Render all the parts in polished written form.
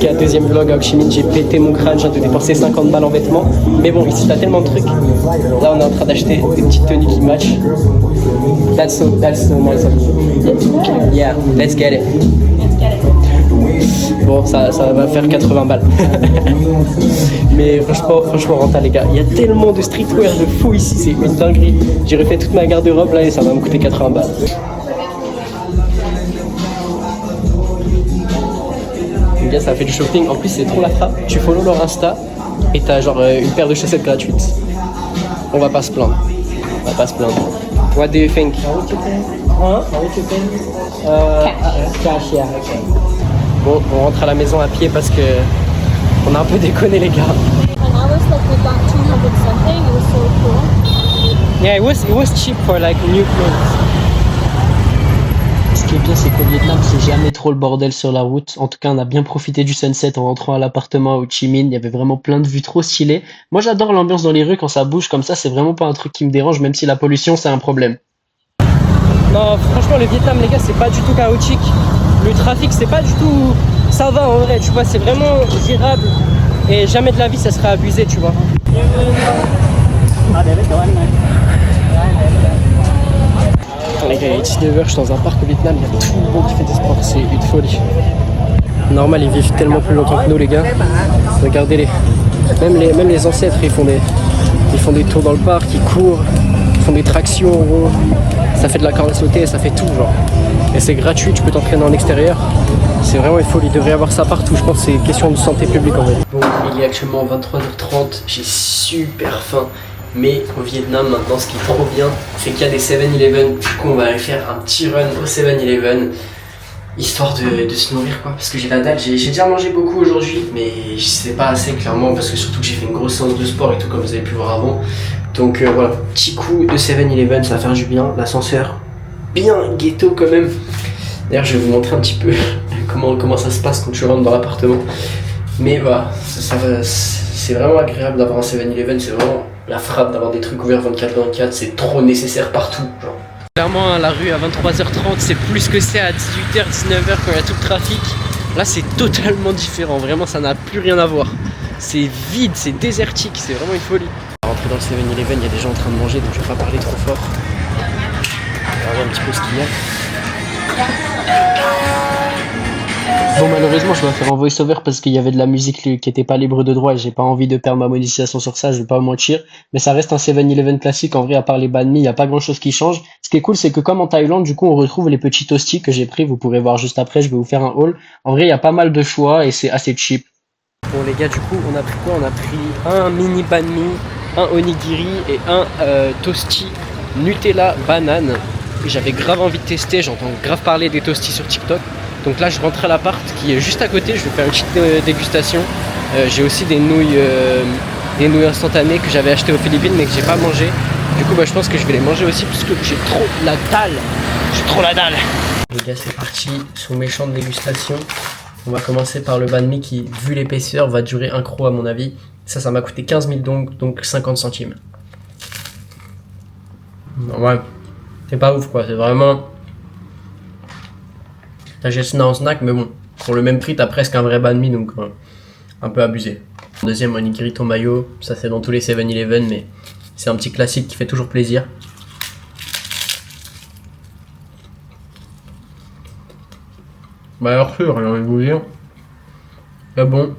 cas, deuxième vlog à Ho Chi Minh, j'ai pété mon crâne, j'ai dépensé 50 balles en vêtements. Mais bon, ici t'as tellement de trucs. Là on est en train d'acheter des petites tenues qui matchent. That's so nice of you. Yeah, let's get it. Bon, ça va faire 80 balles. Mais franchement, renta les gars. Il y a tellement de streetwear de fou ici, c'est une dinguerie. J'ai refait toute ma garde-robe là et ça va me coûter 80 balles. Les gars, ça fait du shopping. En plus, c'est trop la frappe. Tu follow leur Insta et t'as genre une paire de chaussettes gratuites. On va pas se plaindre. What do you think? Cash, yeah. Bon, on rentre à la maison à pied parce que on a un peu déconné les gars. And I was like, we got 200 something. It was so cool. Yeah, it was cheap for like new clothes. Ce qui est bien, c'est qu'au Vietnam, c'est jamais trop le bordel sur la route. En tout cas, on a bien profité du sunset en rentrant à l'appartement à Ho Chi Minh. Il y avait vraiment plein de vues trop stylées. Moi, j'adore l'ambiance dans les rues quand ça bouge comme ça. C'est vraiment pas un truc qui me dérange, même si la pollution, c'est un problème. Non, franchement, le Vietnam, les gars, c'est pas du tout chaotique. Le trafic, c'est pas du tout... Ça va en vrai, tu vois, c'est vraiment gérable. Et jamais de la vie, ça serait abusé, tu vois. Les gars, il est 19h, je suis dans un parc au Vietnam, il y a tout le monde qui fait des sports, c'est une folie. Normal, ils vivent tellement plus longtemps que nous, les gars. Regardez-les. Même les ancêtres, ils font des tours dans le parc, ils courent, ils font des tractions en rond. Ça fait de la corde à sauter, ça fait tout, genre. Et c'est gratuit, tu peux t'entraîner en extérieur. C'est vraiment une folie, il devrait y avoir ça partout. Je pense que c'est question de santé publique en fait. Bon, il est actuellement 23h30, j'ai super faim. Mais au Vietnam maintenant, ce qui est trop bien, c'est qu'il y a des 7-Eleven. Du coup, on va aller faire un petit run au 7-Eleven, histoire de se nourrir quoi. Parce que j'ai la dalle, j'ai déjà mangé beaucoup aujourd'hui, mais je sais pas assez clairement, parce que surtout que j'ai fait une grosse séance de sport et tout, comme vous avez pu voir avant. Donc voilà, petit coup de 7-Eleven, ça va faire du bien. L'ascenseur, bien ghetto quand même. D'ailleurs, je vais vous montrer un petit peu comment ça se passe quand tu rentres dans l'appartement. Mais voilà, c'est vraiment agréable d'avoir un 7-Eleven, c'est vraiment la frappe d'avoir des trucs ouverts 24/24, c'est trop nécessaire partout. Genre. Clairement, la rue à 23h30, c'est plus que c'est à 18h, 19h quand il y a tout le trafic. Là, c'est totalement différent, vraiment, ça n'a plus rien à voir. C'est vide, c'est désertique, c'est vraiment une folie. On va rentrer dans le 7-Eleven, il y a des gens en train de manger, donc je vais pas parler trop fort. On va regarder un petit peu ce qu'il y a. Bon, malheureusement, je dois faire un voice-over parce qu'il y avait de la musique qui était pas libre de droit et j'ai pas envie de perdre ma monétisation sur ça, je vais pas vous mentir. Mais ça reste un 7-Eleven classique, en vrai, à part les banh mi, il y a pas grand chose qui change. Ce qui est cool, c'est que comme en Thaïlande, du coup, on retrouve les petits toasties que j'ai pris, vous pourrez voir juste après, je vais vous faire un haul. En vrai, il y a pas mal de choix et c'est assez cheap. Bon, les gars, du coup, on a pris quoi? On a pris un mini banh mi, un onigiri et un toasty Nutella banane. J'avais grave envie de tester, j'entends grave parler des toasties sur TikTok. Donc là je rentre à l'appart qui est juste à côté, je vais faire une petite dégustation. J'ai aussi des nouilles instantanées que j'avais achetées aux Philippines mais que j'ai pas mangé. Du coup je pense que je vais les manger aussi parce que j'ai trop la dalle. J'ai trop la dalle. Les gars, c'est parti sur mes champs de dégustation. On va commencer par le banh mi qui, vu l'épaisseur, va durer un croc à mon avis. Ça m'a coûté 15 000 donc 50 centimes. Ouais, c'est pas ouf quoi, c'est vraiment... T'achètes ça en snack, mais bon, pour le même prix, t'as presque un vrai banh mi, donc un peu abusé. Deuxième, onigiri mayo, ça c'est dans tous les 7-Eleven, mais c'est un petit classique qui fait toujours plaisir. Bah alors sûr, j'ai envie de vous dire. C'est bon.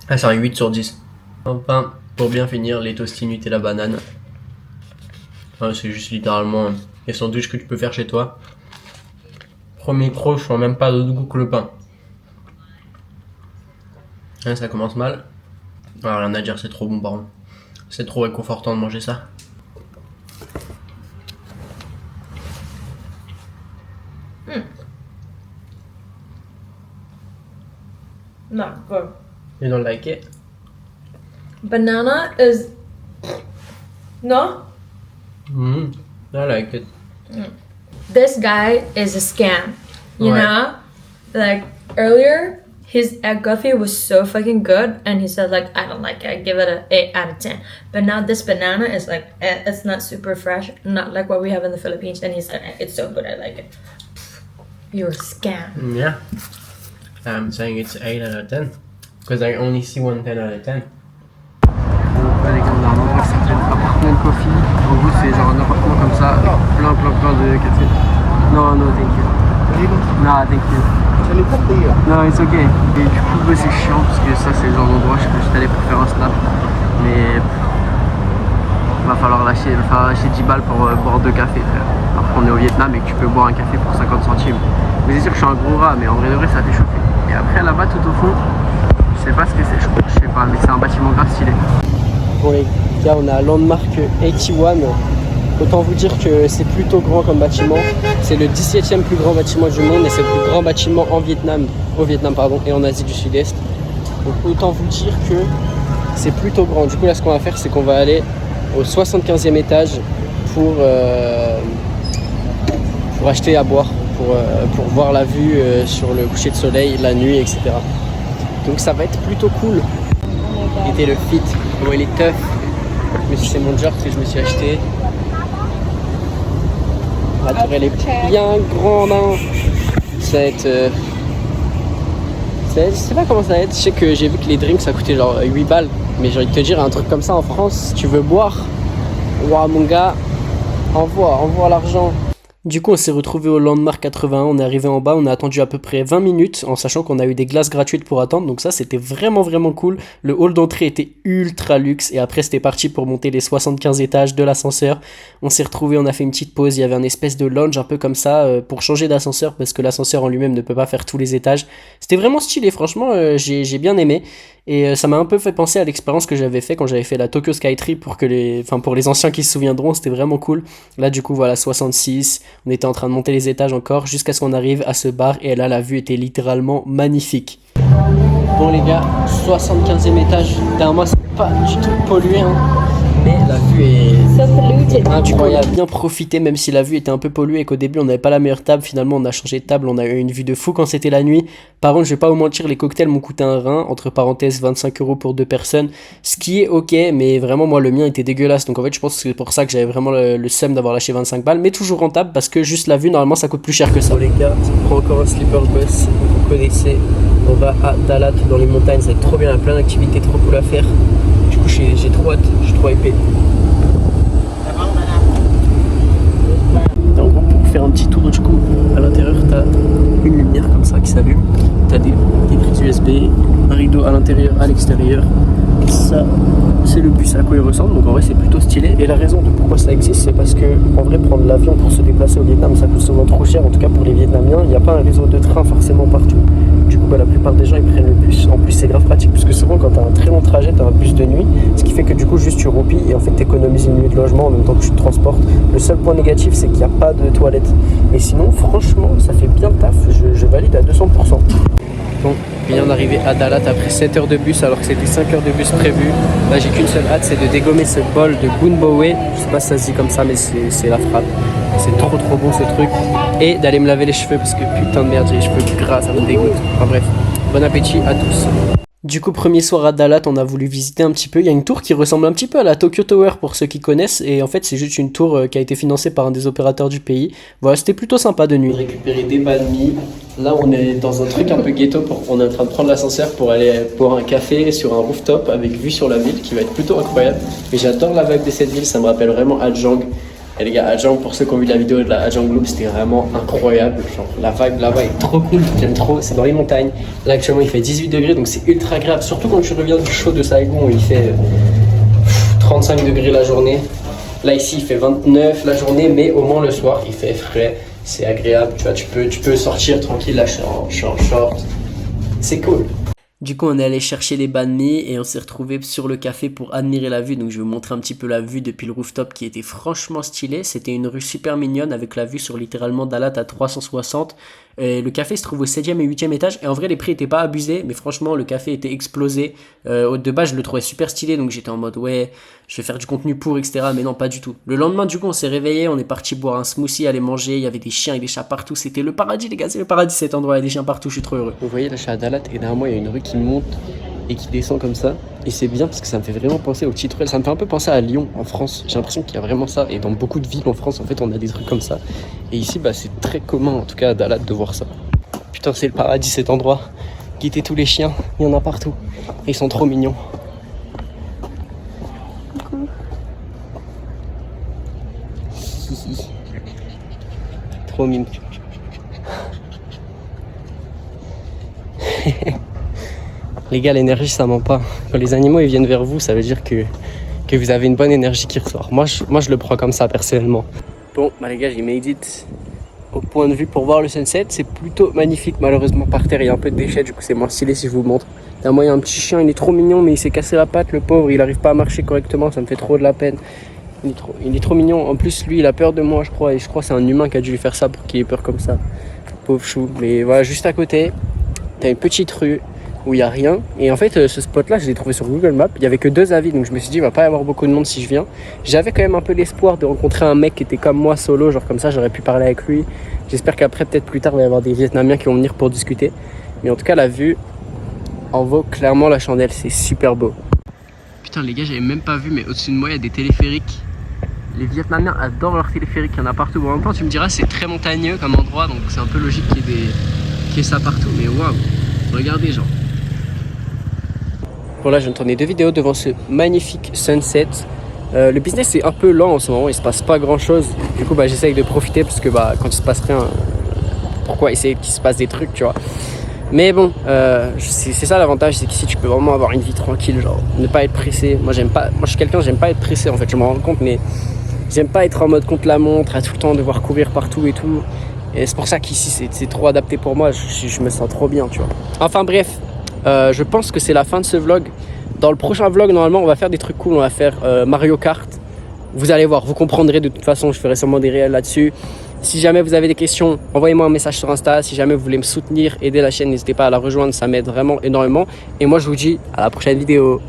Ah, c'est un 8 sur 10. Enfin, pour bien finir, les toasties Nutella banane. Enfin, c'est juste littéralement les sandwichs que tu peux faire chez toi. Premier croc, je sens même pas d'autre goût que le pain. Hein, ça commence mal. Alors, rien à dire, c'est trop bon par contre. C'est trop réconfortant de manger ça. Not good. You don't like it? Banana is... No? I like it. This guy is a scam. You know? Like, earlier, his egg coffee was so fucking good, and he said, like, I don't like it, I give it an 8 out of 10. But now this banana is like, it's not super fresh, not like what we have in the Philippines, and he's like, it's so good, I like it. You're a scam. Yeah. I'm saying it's 8 out of 10. Because I only see one 10 out of 10. Bah, les gars, on a un endroit qui s'appelle Apartment Coffee. En gros, c'est genre un appartement comme ça, avec plein de café. Non, no, thank you. No, thank you. Non, it's okay. Et du coup, bah, c'est chiant parce que ça, c'est le genre d'endroit, je peux juste aller pour faire un snap. Mais il va falloir lâcher 10 balles pour boire 2 cafés, frère. Alors qu'on est au Vietnam et que tu peux boire un café pour 50 centimes. Vous allez dire que je suis un gros rat, mais en vrai de vrai, ça fait chauffer. Et après, là-bas, tout au fond, je sais pas ce que c'est, je sais pas, mais c'est un bâtiment grave stylé. Bon les gars, on a Landmark 81. Autant vous dire que c'est plutôt grand comme bâtiment. C'est le 17e plus grand bâtiment du monde et c'est le plus grand bâtiment au Vietnam et en Asie du Sud-Est. Donc autant vous dire que c'est plutôt grand. Du coup là ce qu'on va faire c'est qu'on va aller au 75e étage pour acheter à boire, pour voir la vue sur le coucher de soleil, la nuit, etc. Donc ça va être plutôt cool. Était le fit, comment il est tough. C'est mon genre que je me suis acheté. La tour elle est bien grande, hein. Ça va être je sais pas comment ça va être. Je sais que j'ai vu que les drinks ça coûtait genre 8 balles. Mais j'ai envie de te dire un truc comme ça en France, si tu veux boire, ouah mon gars, envoie l'argent. Du coup on s'est retrouvé au Landmark 81, on est arrivé en bas, on a attendu à peu près 20 minutes en sachant qu'on a eu des glaces gratuites pour attendre, donc ça c'était vraiment cool. Le hall d'entrée était ultra luxe et après c'était parti pour monter les 75 étages de l'ascenseur. On s'est retrouvé, on a fait une petite pause, il y avait un espèce de lounge un peu comme ça pour changer d'ascenseur parce que l'ascenseur en lui-même ne peut pas faire tous les étages. C'était vraiment stylé, franchement j'ai bien aimé. Et ça m'a un peu fait penser à l'expérience que j'avais fait quand j'avais fait la Tokyo Skytree pour les anciens qui se souviendront, c'était vraiment cool. Là du coup voilà 66, on était en train de monter les étages encore jusqu'à ce qu'on arrive à ce bar et là la vue était littéralement magnifique. Bon les gars, 75e étage, derrière moi c'est pas du tout pollué hein. Mais la vue est incroyable. On a bien profité même si la vue était un peu polluée et qu'au début on n'avait pas la meilleure table. Finalement on a changé de table, on a eu une vue de fou quand c'était la nuit. Par contre je vais pas vous mentir, les cocktails m'ont coûté un rein, entre parenthèses 25 € pour 2 personnes. Ce qui est ok, mais vraiment moi le mien était dégueulasse. Donc en fait je pense que c'est pour ça que j'avais vraiment le seum d'avoir lâché 25 balles. Mais toujours rentable parce que juste la vue normalement ça coûte plus cher que ça. Bon les gars, on prend encore un sleeper bus, vous connaissez. On va à Dalat dans les montagnes, ça va être trop bien, il y a plein d'activités trop cool à faire. Du coup j'ai trop hâte, je suis trop épais. En gros pour faire un petit tour du coup, à l'intérieur t'as une lumière comme ça qui s'allume, t'as des prises USB, un rideau à l'intérieur, à l'extérieur. Ça c'est le bus à quoi il ressemble, donc en vrai c'est plutôt stylé. Et la raison de pourquoi ça existe c'est parce que en vrai prendre l'avion pour se déplacer au Vietnam ça coûte souvent trop cher, en tout cas pour les Vietnamiens, il n'y a pas un réseau de train forcément partout. Du coup la plupart des gens ils prennent le bus. En plus c'est grave pratique parce que souvent quand t'as un très long trajet t'as un bus de nuit, ce qui fait que du coup juste tu roupies et en fait t'économises une nuit de logement en même temps que tu te transportes. Le seul point négatif c'est qu'il n'y a pas de toilette. Mais sinon franchement ça fait bien le taf, je valide à 200%. Bon, bien d'arriver à Dalat après 7 heures de bus alors que c'était 5 heures de bus prévues. Là j'ai qu'une seule hâte, c'est de dégommer ce bol de Bun Bo Hue. Je sais pas si ça se dit comme ça mais c'est la frappe. C'est trop bon ce truc. Et d'aller me laver les cheveux parce que putain de merde j'ai les cheveux gras, ça me dégoûte. Enfin bref, bon appétit à tous. Du coup, premier soir à Dalat, on a voulu visiter un petit peu. Il y a une tour qui ressemble un petit peu à la Tokyo Tower pour ceux qui connaissent. Et en fait, c'est juste une tour qui a été financée par un des opérateurs du pays. Voilà, c'était plutôt sympa de nuit. Récupérer des banh mi. Là, on est dans un truc un peu ghetto. On est en train de prendre l'ascenseur pour aller boire un café sur un rooftop avec vue sur la ville qui va être plutôt incroyable. Mais j'adore la vibe de cette ville, ça me rappelle vraiment Hajang. Et les gars, Hajang, pour ceux qui ont vu la vidéo de la Hajang Loop, c'était vraiment incroyable. Genre, la vibe là-bas est trop cool, j'aime trop. C'est dans les montagnes. Là, actuellement, il fait 18 degrés, donc c'est ultra agréable. Surtout quand tu reviens du chaud de Saigon où il fait 35 degrés la journée. Là, ici, il fait 29 la journée, mais au moins le soir, il fait frais. C'est agréable, tu vois, tu peux sortir tranquille. Là, je suis en short. C'est cool. Du coup, on est allé chercher les banh mi et on s'est retrouvé sur le café pour admirer la vue. Donc, je vais vous montrer un petit peu la vue depuis le rooftop qui était franchement stylée. C'était une rue super mignonne avec la vue sur littéralement Dalat à 360. Et le café se trouve au 7e et 8e étage. Et en vrai, les prix étaient pas abusés, mais franchement, le café était explosé. De base, je le trouvais super stylé, donc j'étais en mode ouais, je vais faire du contenu pour, etc. Mais non, pas du tout. Le lendemain, du coup, on s'est réveillé, on est parti boire un smoothie, aller manger. Il y avait des chiens et des chats partout. C'était le paradis, les gars, c'est le paradis cet endroit. Il y a des chiens partout, je suis trop heureux. Vous voyez, là, je suis à Dalat et derrière moi, il y a une rue qui monte et qui descend comme ça. Et c'est bien parce que ça me fait vraiment penser au petit truc. Ça me fait un peu penser à Lyon en France. J'ai l'impression qu'il y a vraiment ça. Et dans beaucoup de villes en France, en fait, on a des trucs comme ça. Et ici, bah, c'est très commun, en tout cas à Dalat, de voir ça. Putain, c'est le paradis cet endroit. guetter tous les chiens, il y en a partout. Et ils sont trop mignons. Trop mignon. Les gars, l'énergie ça ment pas. Quand les animaux ils viennent vers vous, ça veut dire que vous avez une bonne énergie qui ressort. Moi je le prends comme ça personnellement. Bon, bah les gars, j'ai made it au point de vue pour voir le sunset. C'est plutôt magnifique. Malheureusement, par terre, il y a un peu de déchets. Du coup, c'est moins stylé si je vous montre. Là, moi, il y a un petit chien, il est trop mignon, mais il s'est cassé la patte, le pauvre. Il arrive pas à marcher correctement. Ça me fait trop de la peine. Il est trop mignon. En plus, lui, il a peur de moi, je crois. Et je crois que c'est un humain qui a dû lui faire ça pour qu'il ait peur comme ça. Pauvre chou. Mais voilà, juste à côté, t'as une petite rue où il n'y a rien. Et en fait, ce spot-là, je l'ai trouvé sur Google Maps. Il n'y avait que 2 avis, donc je me suis dit, il va pas y avoir beaucoup de monde si je viens. J'avais quand même un peu l'espoir de rencontrer un mec qui était comme moi, solo, genre comme ça, j'aurais pu parler avec lui. J'espère qu'après, peut-être plus tard, il va y avoir des Vietnamiens qui vont venir pour discuter. Mais en tout cas, la vue en vaut clairement la chandelle, c'est super beau. Putain, les gars, j'avais même pas vu, mais au-dessus de moi, il y a des téléphériques. Les Vietnamiens adorent leurs téléphériques, il y en a partout. Bon, en même temps, tu me diras, c'est très montagneux comme endroit, donc c'est un peu logique qu'il y ait ça partout. Mais waouh, regardez, genre. Bon, là, je viens de tourner 2 vidéos devant ce magnifique sunset. Le business est un peu lent en ce moment, il se passe pas grand chose. Du coup, j'essaye de profiter parce que quand il se passe rien, pourquoi essayer qu'il se passe des trucs, tu vois. Mais bon, c'est ça l'avantage, c'est qu'ici tu peux vraiment avoir une vie tranquille, genre ne pas être pressé. Moi je suis quelqu'un, j'aime pas être pressé en fait, je me rends compte, mais j'aime pas être en mode contre la montre, à tout le temps devoir courir partout et tout. Et c'est pour ça qu'ici c'est trop adapté pour moi, je me sens trop bien, tu vois. Enfin bref, je pense que c'est la fin de ce vlog. Dans le prochain vlog, normalement, on va faire des trucs cool, on va faire Mario Kart. Vous allez voir, vous comprendrez de toute façon, je ferai sûrement des réels là-dessus. Si jamais vous avez des questions, envoyez-moi un message sur Insta. Si jamais vous voulez me soutenir, aider la chaîne, n'hésitez pas à la rejoindre, ça m'aide vraiment énormément. Et moi, je vous dis à la prochaine vidéo.